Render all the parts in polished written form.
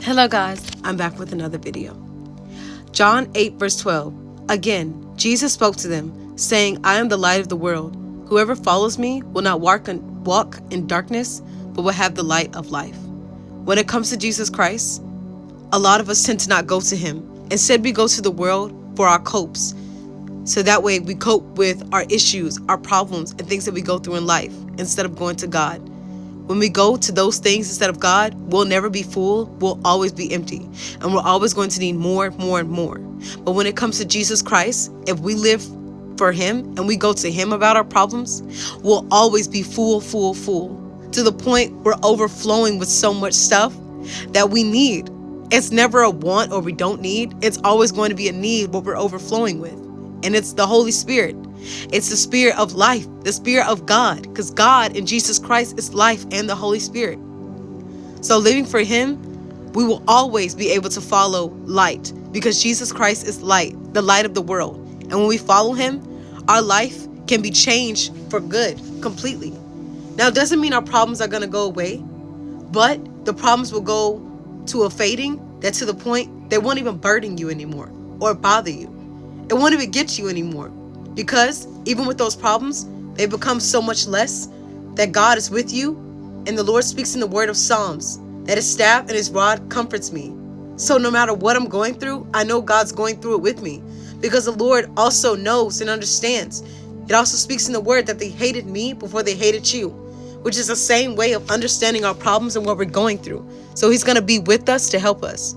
Hello guys, I'm back with another video. John 8 verse 12. Again, Jesus spoke to them, saying, I am the light of the world. Whoever follows me will not walk in darkness, but will have the light of life. When it comes to Jesus Christ, a lot of us tend to not go to him. Instead, we go to the world for our copes. So that way we cope with our issues, our problems, and things that we go through in life instead of going to God. When we go to those things instead of God, we'll never be full, we'll always be empty, and we're always going to need more, and more. But when it comes to Jesus Christ, if we live for him and we go to him about our problems, we'll always be full, to the point we're overflowing with so much stuff that we need. It's never a want or we don't need. It's always going to be a need what we're overflowing with. And it's the Holy Spirit. It's the Spirit of life, the Spirit of God, because God in Jesus Christ is life and the Holy Spirit. So living for him, we will always be able to follow light, because Jesus Christ is light, the light of the world. And when we follow him, our life can be changed for good completely. Now, it doesn't mean our problems are going to go away, but the problems will go to a fading that to the point they won't even burden you anymore or bother you. It won't even get you anymore, because even with those problems, they become so much less that God is with you. And the Lord speaks in the word of Psalms that his staff and his rod comforts me. So no matter what I'm going through, I know God's going through it with me, because the Lord also knows and understands. It also speaks in the word that they hated me before they hated you, which is the same way of understanding our problems and what we're going through. So he's going to be with us to help us.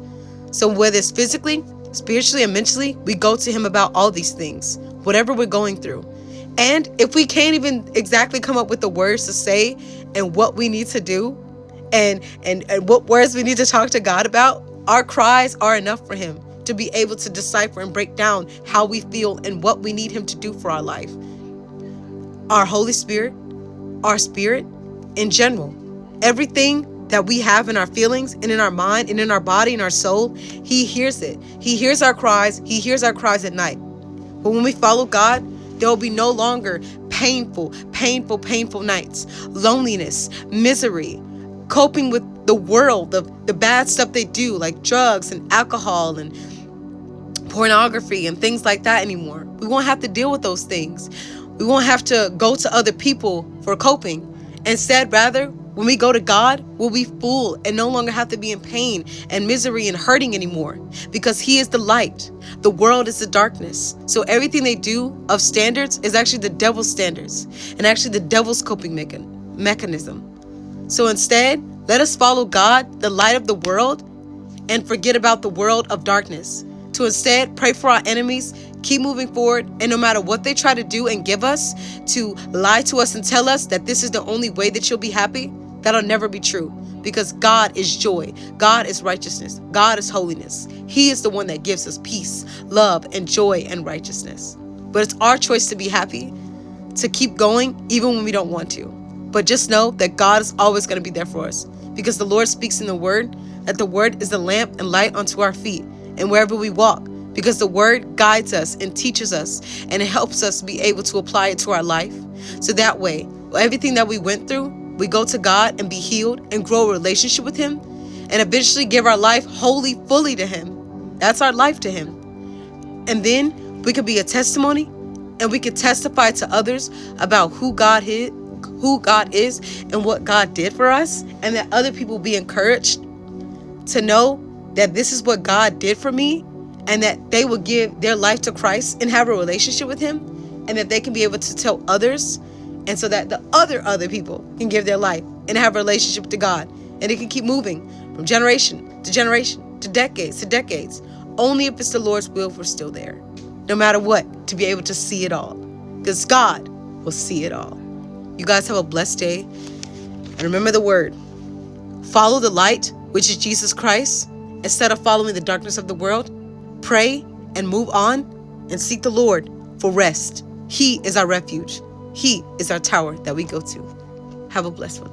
So whether it's physically, spiritually, and mentally, we go to him about all these things, whatever we're going through. And if we can't even exactly come up with the words to say and what we need to do and what words we need to talk to God about, our cries are enough for him to be able to decipher and break down how we feel and what we need him to do for our life. Our Holy Spirit, our spirit in general, everything that we have in our feelings and in our mind and in our body and our soul, he hears it. He hears our cries. He hears our cries at night. But when we follow God, there will be no longer painful nights, loneliness, misery, coping with the world, the bad stuff they do, like drugs and alcohol and pornography and things like that anymore. We won't have to deal with those things. We won't have to go to other people for coping. Instead, rather, when we go to God, we'll be full and no longer have to be in pain and misery and hurting anymore, because he is the light. The world is the darkness. So everything they do of standards is actually the devil's standards and actually the devil's coping mechanism. So instead, let us follow God, the light of the world, and forget about the world of darkness. To instead pray for our enemies, keep moving forward, and no matter what they try to do and give us, to lie to us and tell us that this is the only way that you'll be happy, that'll never be true, because God is joy, God is righteousness, God is holiness. He is the one that gives us peace, love, and joy and righteousness. But it's our choice to be happy, to keep going even when we don't want to. But just know that God is always going to be there for us, because the Lord speaks in the word that the word is the lamp and light unto our feet and wherever we walk, because the word guides us and teaches us, and it helps us be able to apply it to our life. So that way, everything that we went through, we go to God and be healed and grow a relationship with him, and eventually give our life wholly, fully to him. That's our life to him. And then we could be a testimony, and we could testify to others about who God is and what God did for us, and that other people be encouraged to know that this is what God did for me, and that they will give their life to Christ and have a relationship with him, and that they can be able to tell others, and so that the other people can give their life and have a relationship to God, and it can keep moving from generation to generation to decades, only if it's the Lord's will we're still there, no matter what, to be able to see it all, because God will see it all. You guys have a blessed day, and remember the word. Follow the light, which is Jesus Christ, instead of following the darkness of the world. Pray and move on and seek the Lord for rest. He is our refuge. He is our tower that we go to. Have a blessed one.